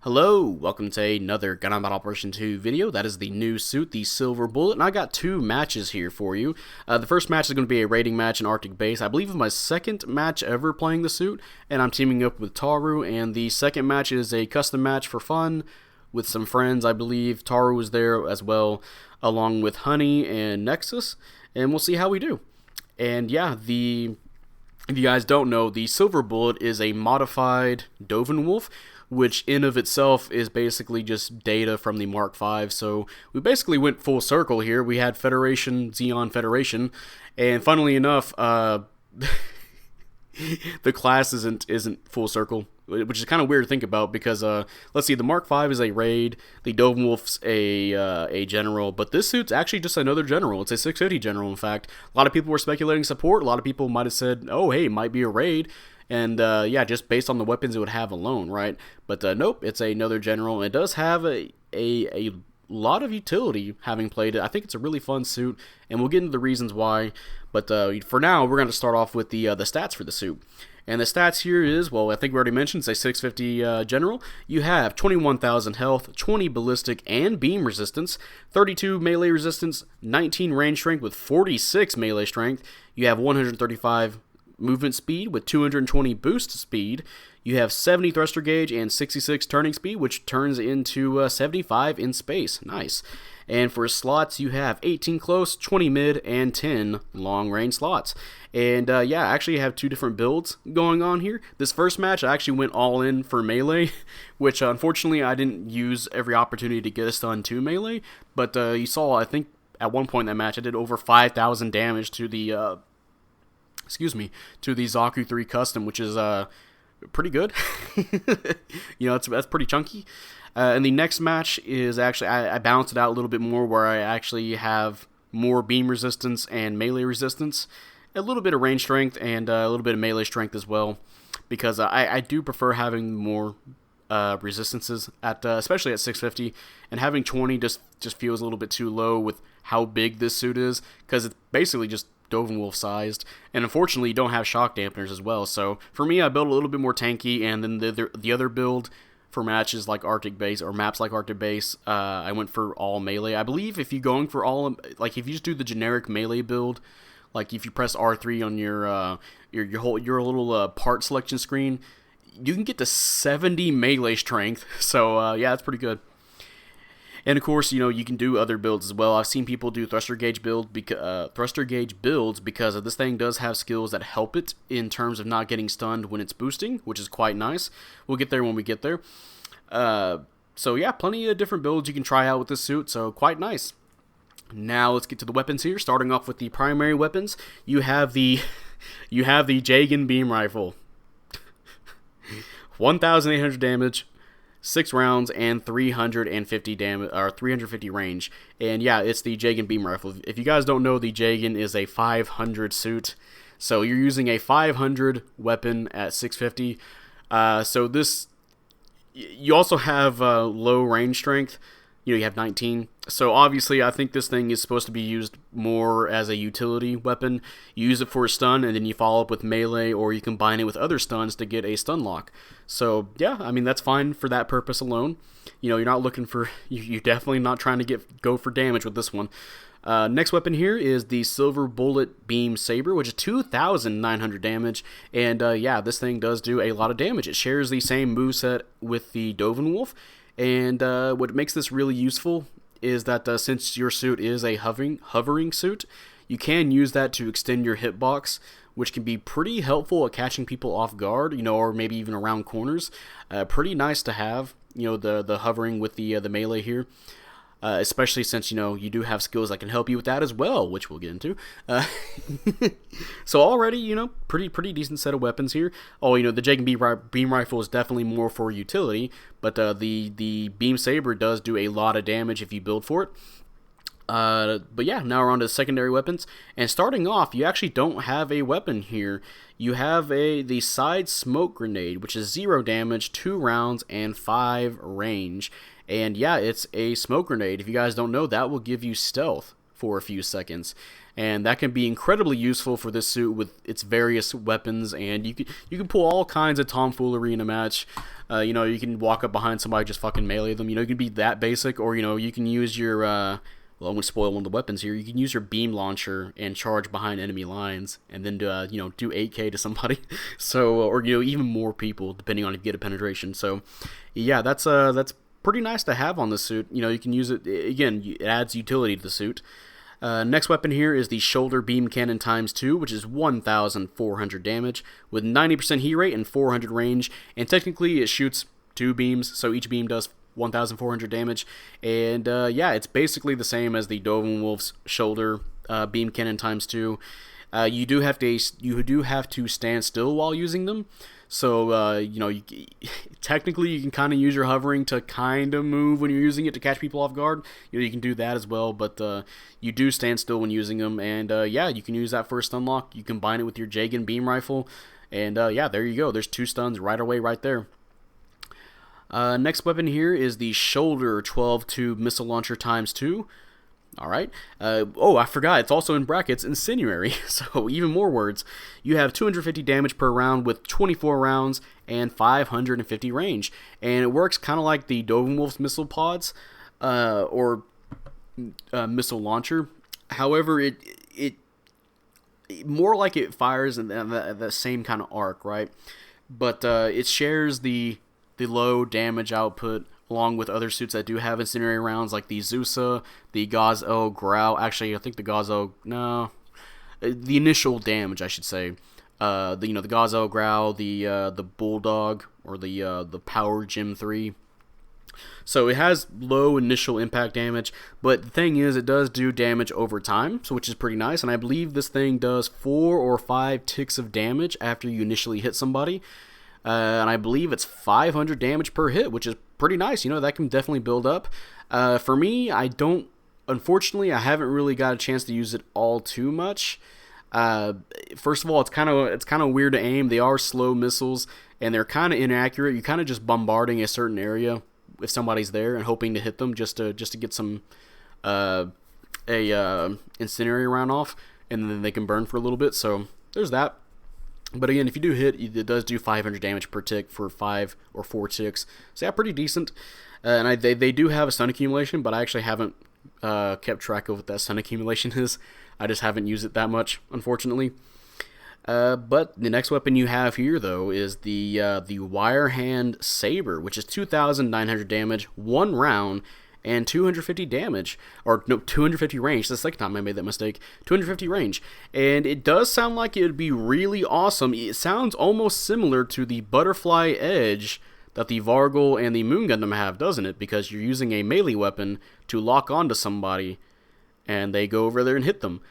Hello, welcome to another Gundam Battle Operation 2 video. That is the new suit, the Silver Bullet, and I got two matches here for you. The first match is going to be a raiding match in Arctic Base. I believe it's my second match ever playing the suit, and I'm teaming up with Taru, and the second match is a custom match for fun with some friends, I believe. Taru was there as well, along with Honey and Nexus, and we'll see how we do. And yeah, if you guys don't know, the Silver Bullet is a modified Dovenwolf, which in of itself is basically just data from the Mark V. So we basically went full circle here. We had Federation, Xeon Federation, and funnily enough, the class isn't full circle, which is kind of weird to think about because let's see, the Mark V is a raid, the Dovenwolf's a general, but this suit's actually just another general. It's a 650 general, in fact. A lot of people were speculating support. A lot of people might have said, oh hey, it might be a raid. And yeah, just based on the weapons it would have alone, right? But nope, it's another general. It does have a lot of utility, having played it. I think it's a really fun suit, and we'll get into the reasons why. But for now, we're going to start off with the stats for the suit. And the stats here is, well, I think we already mentioned, it's a 650 general. You have 21,000 health, 20 ballistic and beam resistance, 32 melee resistance, 19 range strength with 46 melee strength. You have 135 movement speed with 220 boost speed. You have 70 thruster gauge and 66 turning speed, which turns into 75 in space. Nice. And for slots, you have 18 close, 20 mid, and 10 long range slots. And yeah, I actually have two different builds going on here. This first match, I actually went all in for melee, which unfortunately I didn't use every opportunity to get a stun to melee. But you saw, I think at one point in that match, I did over 5,000 damage to the to the Zaku 3 custom, which is pretty good. You know, that's pretty chunky. And the next match is actually, I balanced it out a little bit more, where I actually have more beam resistance and melee resistance, a little bit of range strength, and a little bit of melee strength as well, because I do prefer having more resistances, at especially at 650, and having 20 just feels a little bit too low with how big this suit is, because it's basically just Dovenwolf sized, and unfortunately you don't have shock dampeners as well. So for me, I built a little bit more tanky, and then the other build for matches like Arctic Base or maps like Arctic Base, I went for all melee. I believe if you're going for all, like if you just do the generic melee build, like if you press R3 on your little part selection screen, you can get to 70 melee strength. So yeah, that's pretty good. And of course, you know, you can do other builds as well. I've seen people do thruster gauge builds because this thing does have skills that help it in terms of not getting stunned when it's boosting, which is quite nice. We'll get there when we get there. So yeah, plenty of different builds you can try out with this suit, so quite nice. Now let's get to the weapons here. Starting off with the primary weapons, you have the Jagan beam rifle. 1,800 damage. 6 rounds and 350 damage, or 350 range. And yeah, it's the Jagan beam rifle. If you guys don't know, the Jagan is a 500 suit, so you're using a 500 weapon at 650. So this, you also have low range strength. You know, you have 19. So obviously, I think this thing is supposed to be used more as a utility weapon. You use it for a stun, and then you follow up with melee, or you combine it with other stuns to get a stun lock. So yeah, I mean, that's fine for that purpose alone. You know, you're not looking for, you're definitely not trying to go for damage with this one. Next weapon here is the Silver Bullet Beam Saber, which is 2,900 damage, and yeah, this thing does do a lot of damage. It shares the same moveset with the Dovenwolf, and what makes this really useful is that since your suit is a hovering suit, you can use that to extend your hitbox, which can be pretty helpful at catching people off guard, you know, or maybe even around corners. Pretty nice to have, you know, the hovering with the melee here. Especially since, you know, you do have skills that can help you with that as well, which we'll get into. So already, you know, pretty decent set of weapons here. Oh, you know, the Jagan beam rifle is definitely more for utility, but the beam saber does do a lot of damage if you build for it. But yeah, now we're on to the secondary weapons, and starting off, you actually don't have a weapon here. You have the side smoke grenade, which is 0 damage, 2 rounds, and 5 range. And yeah, it's a smoke grenade. If you guys don't know, that will give you stealth for a few seconds. and that can be incredibly useful for this suit with its various weapons. And you can pull all kinds of tomfoolery in a match. You know, you can walk up behind somebody, just fucking melee them. You know, you can be that basic, or you know, you can use your well, I'm gonna spoil one of the weapons here. You can use your beam launcher and charge behind enemy lines, and then you know, do 8K to somebody. So, or you know, even more people, depending on if you get a penetration. So, yeah, that's pretty nice to have on the suit. You know, you can use it again. It adds utility to the suit. Next weapon here is the Shoulder Beam Cannon ×2, which is 1,400 damage with 90% heat rate and 400 range. And technically, it shoots 2 beams, so each beam does 1,400 damage, and yeah, it's basically the same as the Wolf's Shoulder Beam Cannon ×2. You do have to stand still while using them, so you know, technically you can kind of use your hovering to kind of move when you're using it to catch people off guard. You know, you can do that as well, but you do stand still when using them, and yeah, you can use that for a stun lock. You combine it with your Jagan beam rifle, and yeah, there you go. There's 2 stuns right away right there. Next weapon here is the Shoulder 12-tube Missile Launcher ×2. Alright. Oh, I forgot. It's also in brackets Incendiary. So, even more words. You have 250 damage per round with 24 rounds and 550 range. And it works kind of like the Wolf's missile pods, or missile launcher. However, it more like it fires in the same kind of arc, right? But it shares the low damage output along with other suits that do have incendiary rounds, like the Zusa, the Gaz-O Growl. Actually, I think the Gaz-O, no, the initial damage, I should say. The Gaz-O Growl, the Bulldog, or the Power Gym 3. So it has low initial impact damage, but the thing is, it does do damage over time, so which is pretty nice. And I believe this thing does 4 or 5 ticks of damage after you initially hit somebody. And I believe it's 500 damage per hit, which is pretty nice. You know, that can definitely build up. For me, unfortunately, I haven't really got a chance to use it all too much. First of all, it's kind of weird to aim. They are slow missiles, and they're kind of inaccurate. You're kind of just bombarding a certain area if somebody's there and hoping to hit them just to get some incendiary round off, and then they can burn for a little bit. So there's that. But again, if you do hit, it does do 500 damage per tick for 5 or 4 ticks. So yeah, pretty decent. And they do have a stun accumulation, but I actually haven't kept track of what that stun accumulation is. I just haven't used it that much, unfortunately. But the next weapon you have here, though, is the Wire Hand Saber, which is 2,900 damage, 1 round, and 250 damage, or no, 250 range. That's the second time I made that mistake. 250 range, and it does sound like it would be really awesome. It sounds almost similar to the Butterfly Edge that the Vargul and the Moon Gundam have, doesn't it? Because you're using a melee weapon to lock onto somebody, and they go over there and hit them.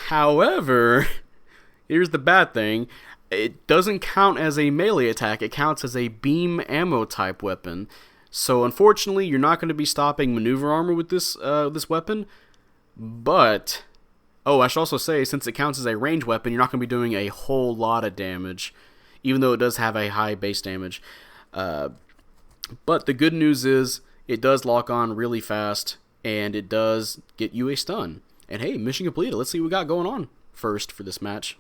However, here's the bad thing. It doesn't count as a melee attack. It counts as a beam ammo type weapon. So unfortunately, you're not going to be stopping maneuver armor with this weapon. But, oh, I should also say, since it counts as a range weapon, you're not going to be doing a whole lot of damage, even though it does have a high base damage. But the good news is, it does lock on really fast, and it does get you a stun. And hey, mission completed. Let's see what we got going on first for this match.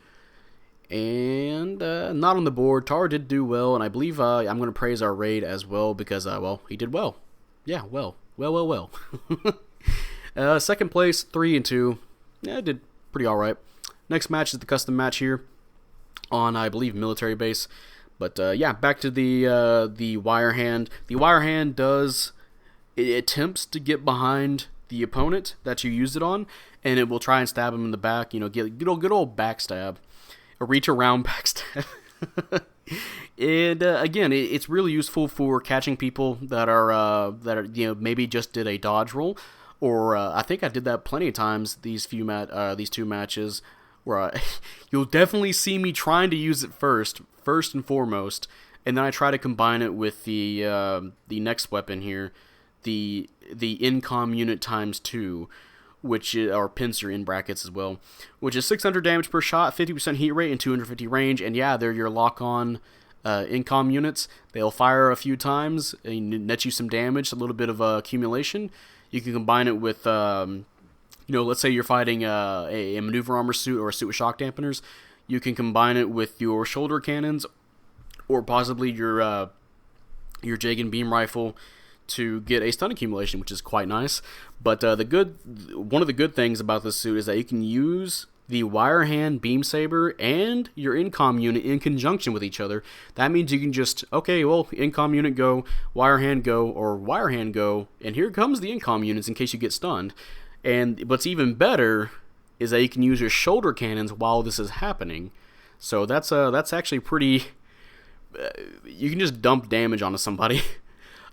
And not on the board. Tar did do well, and I believe I'm going to praise our raid as well because, well, he did well. Yeah, well. Second place, 3-2. Yeah, did pretty all right. Next match is the custom match here on, I believe, military base. But yeah, back to the Wire Hand. The Wire Hand it attempts to get behind the opponent that you used it on, and it will try and stab him in the back. You know, get good old backstab. A reach around backstab. And again, it's really useful for catching people that are you know, maybe just did a dodge roll, or I think I did that plenty of times these 2 matches, where you'll definitely see me trying to use it first and foremost, and then I try to combine it with the next weapon here, the Incom unit ×2. Which is, or pincer in brackets as well, which is 600 damage per shot, 50% heat rate, and 250 range. And yeah, they're your lock-on incom units. They'll fire a few times and net you some damage, a little bit of accumulation. You can combine it with let's say you're fighting a maneuver armor suit or a suit with shock dampeners, you can combine it with your shoulder cannons or possibly your Jagan beam rifle to get a stun accumulation, which is quite nice. But one of the good things about this suit is that you can use the wire hand beam saber and your incom unit in conjunction with each other. That means you can just, okay, well, incom unit go, wire hand go, or wire hand go, and here comes the incom units in case you get stunned. And what's even better is that you can use your shoulder cannons while this is happening. So that's actually pretty. You can just dump damage onto somebody.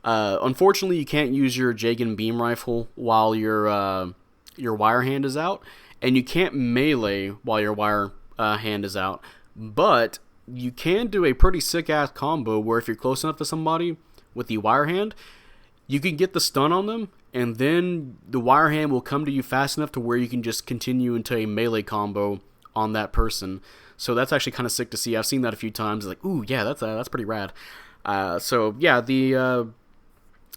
Unfortunately, you can't use your Jagan beam rifle while your wire hand is out, and you can't melee while your wire hand is out. But you can do a pretty sick ass combo where if you're close enough to somebody with the wire hand, you can get the stun on them, and then the wire hand will come to you fast enough to where you can just continue into a melee combo on that person. So that's actually kind of sick to see. I've seen that a few times. It's like, ooh, yeah, that's pretty rad. So yeah, the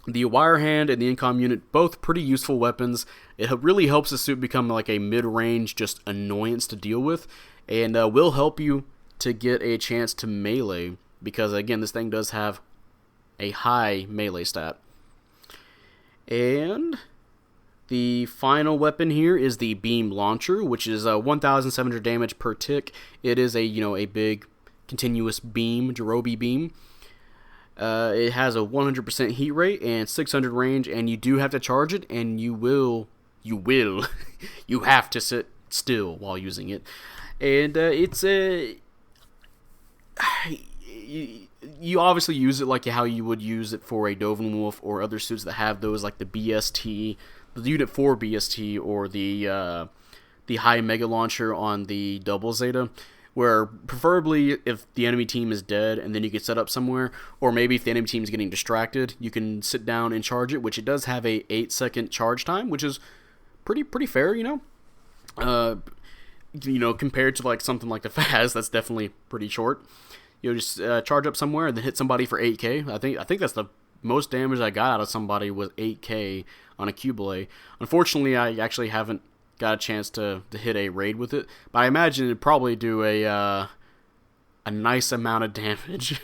wire hand and the incom unit, both pretty useful weapons. It really helps the suit become like a mid-range just annoyance to deal with, and will help you to get a chance to melee, because again, this thing does have a high melee stat. And the final weapon here is the beam launcher, which is 1,700 damage per tick. It is a big continuous beam, Jirobi beam. It has a 100% heat rate and 600 range, and you do have to charge it, and you have to sit still while using it. And you obviously use it like how you would use it for a Dovin Wolf or other suits that have those, like the BST, the Unit 4 BST, or the high mega launcher on the double Zeta, where preferably if the enemy team is dead and then you can set up somewhere, or maybe if the enemy team is getting distracted, you can sit down and charge it, which it does have a 8-second charge time, which is pretty fair, compared to like something like the Faz, that's definitely pretty short. Just charge up somewhere and then hit somebody for 8k. I think that's the most damage I got out of somebody was 8k on a Qblade. Unfortunately, I actually haven't got a chance to hit a raid with it, but I imagine it'd probably do a nice amount of damage,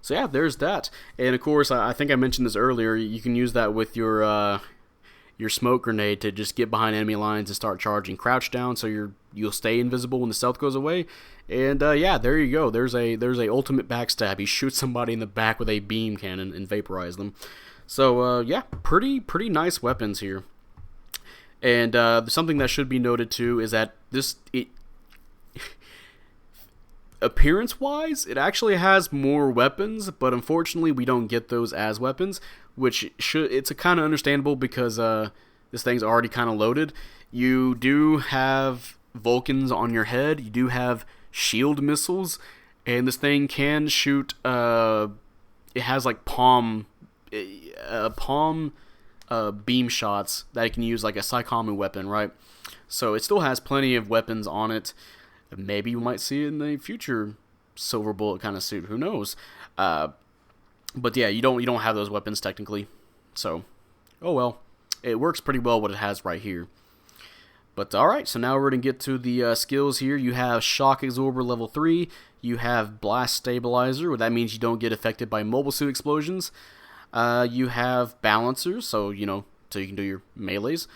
So yeah, there's that. And of course, I think I mentioned this earlier, you can use that with your smoke grenade to just get behind enemy lines and start charging. Crouch down so you'll stay invisible when the stealth goes away. And yeah, there you go. There's a ultimate backstab. You shoot somebody in the back with a beam cannon and vaporize them. So yeah, pretty nice weapons here. And something that should be noted too is that appearance-wise, it actually has more weapons, but unfortunately we don't get those as weapons, which it's kind of understandable because this thing's already kind of loaded. You do have Vulcans on your head, you do have shield missiles, and this thing can shoot, it has like palm beam shots that it can use like a Saikamu weapon, right? So it still has plenty of weapons on it. Maybe you might see it in the future Silver Bullet kind of suit, who knows? But yeah, you don't have those weapons technically. So, oh well. It works pretty well what it has right here. But alright, so now we're going to get to the skills here. You have Shock Absorber level 3. You have Blast Stabilizer, that means you don't get affected by mobile suit explosions. You have Balancers, so you can do your melees.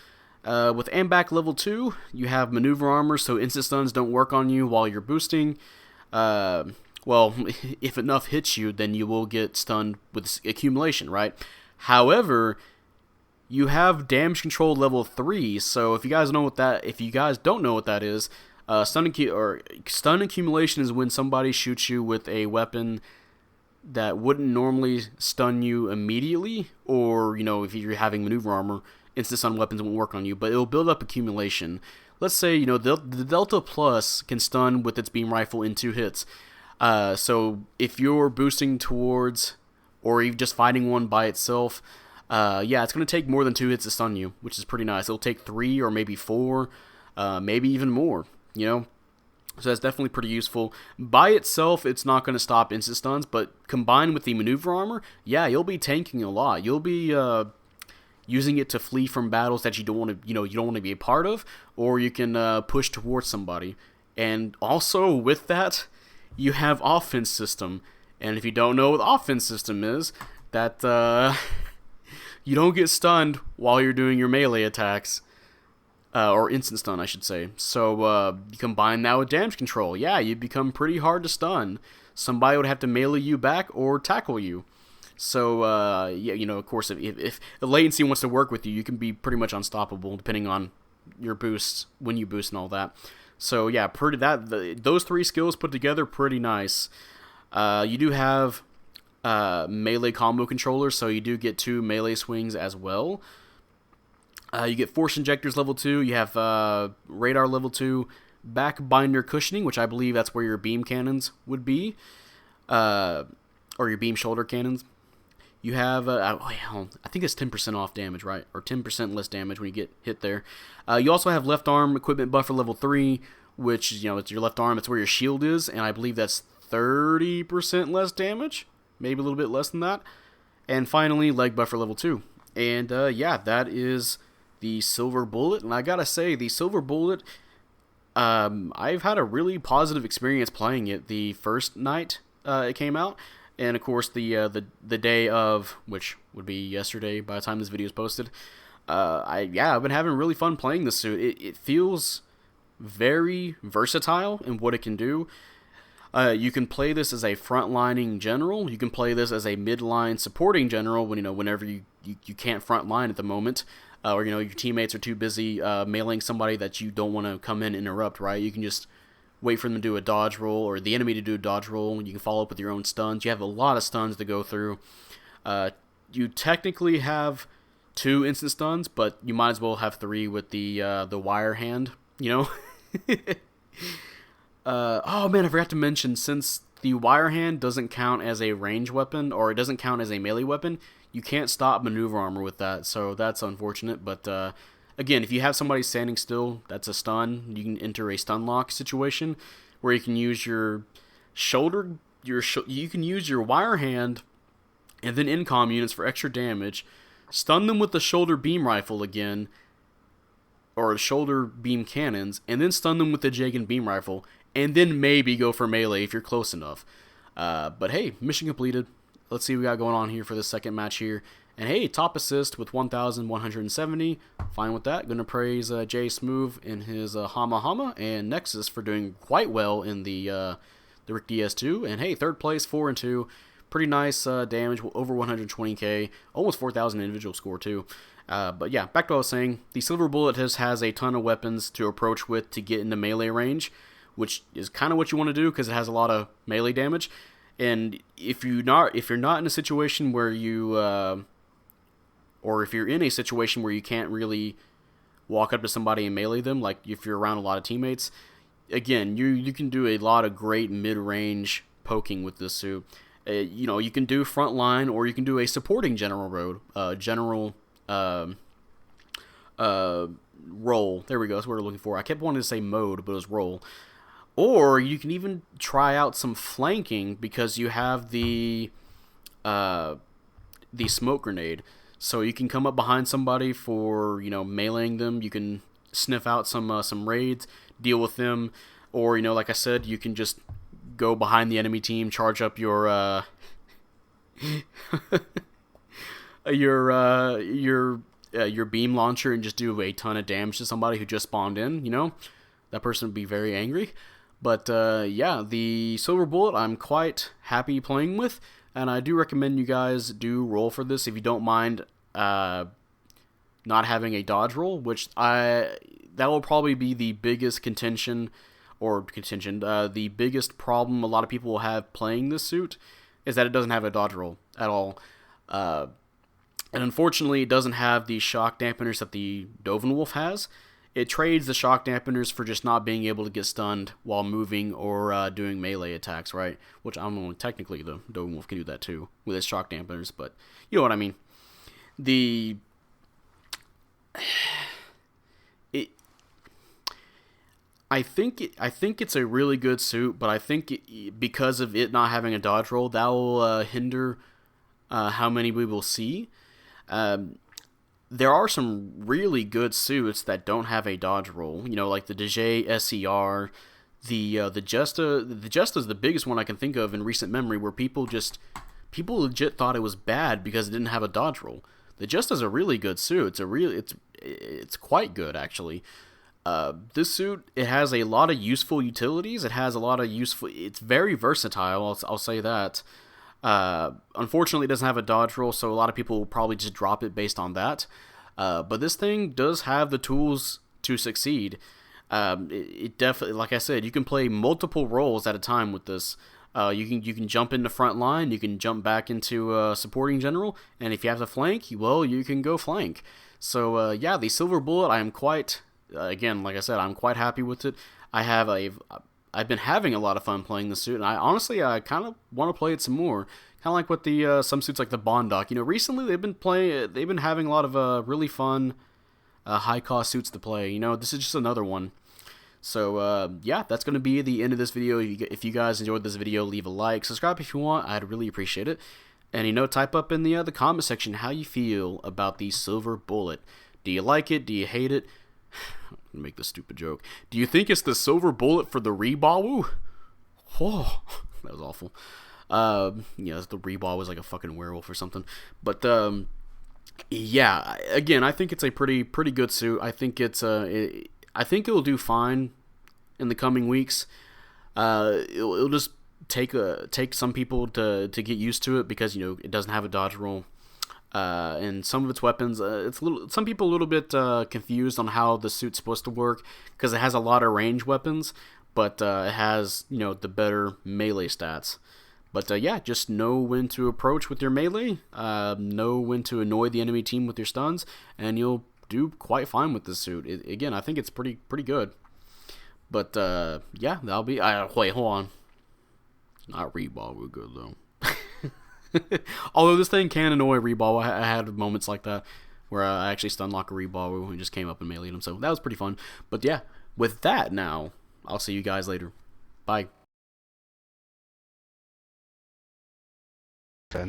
With Ambac level 2, you have Maneuver Armor, so instant stuns don't work on you while you're boosting. Well, if enough hits you, then you will get stunned with accumulation, right? However, you have Damage Control level 3, so if you guys don't know what that is, stun accumulation is when somebody shoots you with a weapon that wouldn't normally stun you immediately, or if you're having maneuver armor, instant stun weapons won't work on you, but it'll build up accumulation. Let's say the Delta Plus can stun with its beam rifle in 2 hits. So if you're boosting towards, or you're just fighting one by itself, yeah, it's going to take more than 2 hits to stun you, which is pretty nice. It'll take 3 or maybe 4, maybe even more, So that's definitely pretty useful. By itself, it's not going to stop instant stuns, but combined with the maneuver armor, yeah, you'll be tanking a lot. You'll be using it to flee from battles that you don't want to, you don't want to be a part of, or you can push towards somebody. And also with that, you have offense system. And if you don't know what offense system is, that you don't get stunned while you're doing your melee attacks. Or instant stun, I should say. So you combine that with damage control. Yeah, you become pretty hard to stun. Somebody would have to melee you back or tackle you. So, yeah, of course, if the latency wants to work with you, you can be pretty much unstoppable depending on your boosts, when you boost and all that. So, yeah, those three skills put together, pretty nice. You do have melee combo controllers, so you do get 2 melee swings as well. You get Force Injectors level 2, you have Radar level 2, Back Binder Cushioning, which I believe that's where your beam cannons would be, or your beam shoulder cannons. You have, I think it's 10% off damage, right? Or 10% less damage when you get hit there. You also have Left Arm Equipment Buffer level 3, which, it's your left arm, it's where your shield is, and I believe that's 30% less damage, maybe a little bit less than that. And finally, Leg Buffer level 2. And, yeah, that is the Silver Bullet, and I gotta say, the Silver Bullet, I've had a really positive experience playing it the first night it came out, and of course the day of, which would be yesterday by the time this video is posted. I've been having really fun playing this suit. It feels very versatile in what it can do. You can play this as a frontlining general. You can play this as a midline supporting general whenever you can't frontline at the moment. Or your teammates are too busy mailing somebody that you don't want to come in and interrupt, right? You can just wait for them to do a dodge roll, or the enemy to do a dodge roll. You can follow up with your own stuns. You have a lot of stuns to go through. You technically have 2 instant stuns, but you might as well have 3 with the wire hand, Oh man, I forgot to mention, since the wire hand doesn't count as a range weapon, or it doesn't count as a melee weapon, you can't stop maneuver armor with that, so that's unfortunate. But again, if you have somebody standing still, that's a stun. You can enter a stun lock situation where you can use your shoulder, you can use your wire hand, and then incom units for extra damage. Stun them with the shoulder beam rifle again, or shoulder beam cannons, and then stun them with the Jagan beam rifle, and then maybe go for melee if you're close enough. But hey, mission completed. Let's see what we got going on here for the second match here. And hey, top assist with 1,170. Fine with that. Gonna praise Jay Smooth in his Hama Hama, and Nexus for doing quite well in the Rick DS2. And hey, third place, 4-2. Pretty nice damage, over 120k, almost 4,000 individual score too. But yeah, back to what I was saying. The Silver Bullet has a ton of weapons to approach with to get into melee range, which is kind of what you want to do because it has a lot of melee damage. And if you're not in a situation where you, or if you're in a situation where you can't really walk up to somebody and melee them, like if you're around a lot of teammates, again, you can do a lot of great mid-range poking with this suit. You can do frontline, or you can do a supporting general role. There we go. That's what we're looking for. I kept wanting to say mode, but it was role. Or you can even try out some flanking because you have the smoke grenade. So you can come up behind somebody for meleeing them. You can sniff out some raids, deal with them, or like I said, you can just go behind the enemy team, charge up your your beam launcher, and just do a ton of damage to somebody who just spawned in. That person would be very angry. But yeah, the Silver Bullet I'm quite happy playing with, and I do recommend you guys do roll for this if you don't mind not having a dodge roll, which that will probably be the biggest the biggest problem a lot of people will have playing this suit, is that it doesn't have a dodge roll at all. And unfortunately, it doesn't have the shock dampeners that the Dovenwolf has. It trades the shock dampeners for just not being able to get stunned while moving or doing melee attacks, right? Which I don't know, technically the Dovenwolf can do that too with its shock dampeners, but you know what I mean. I think it's a really good suit, but I think because of it not having a dodge roll, that will hinder how many we will see. there are some really good suits that don't have a dodge roll. You know, like the DJ SCR, the Jesta. The Jesta is the biggest one I can think of in recent memory, where people legit thought it was bad because it didn't have a dodge roll. The Jesta is a really good suit. It's quite good actually. This suit, it has a lot of useful utilities. It has a lot of useful. It's very versatile. I'll say that. Unfortunately, it doesn't have a dodge roll, so a lot of people will probably just drop it based on that. But this thing does have the tools to succeed. It definitely, like I said, you can play multiple roles at a time with this. You can jump into front line, you can jump back into supporting general, and if you have to flank, well, you can go flank. So yeah, the Silver Bullet, I am quite, again, like I said, I'm quite happy with it. I've been having a lot of fun playing the suit, and I kind of want to play it some more. Kind of like with the some suits like the Bondoc. You know, recently they've been having a lot of really fun high cost suits to play. You know, this is just another one. So yeah, that's going to be the end of this video. If you guys enjoyed this video, leave a like, subscribe if you want. I'd really appreciate it. And you know, type up in the comment section how you feel about the Silver Bullet. Do you like it? Do you hate it? I'm gonna make this stupid joke. Do you think it's the Silver Bullet for the Rebawu? Whoa, that was awful. Yeah, the Rebawu was like a fucking werewolf or something. But yeah, again, I think it's a pretty good suit. I think I think it'll do fine in the coming weeks. It'll just take some people to get used to it, because you know it doesn't have a dodge roll. And some of its weapons, some people a little bit confused on how the suit's supposed to work, because it has a lot of range weapons, but it has, you know, the better melee stats. But yeah, just know when to approach with your melee, know when to annoy the enemy team with your stuns, and you'll do quite fine with this suit. Again, I think it's pretty good. But yeah, that'll be. Wait, hold on. Not Rebawu good though. Although this thing can annoy Rebawu. I had moments like that where I actually stun lock a Rebawu and just came up and meleeed him. So that was pretty fun. But yeah, with that now, I'll see you guys later. Bye.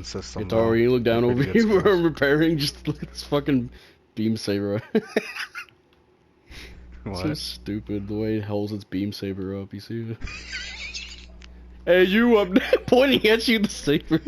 System. Hey, Taro, you look down over here where I'm repairing. Just look at this fucking beam saber. What? So stupid the way it holds its beam saber up. You see it? Hey, you up there pointing at you the saber.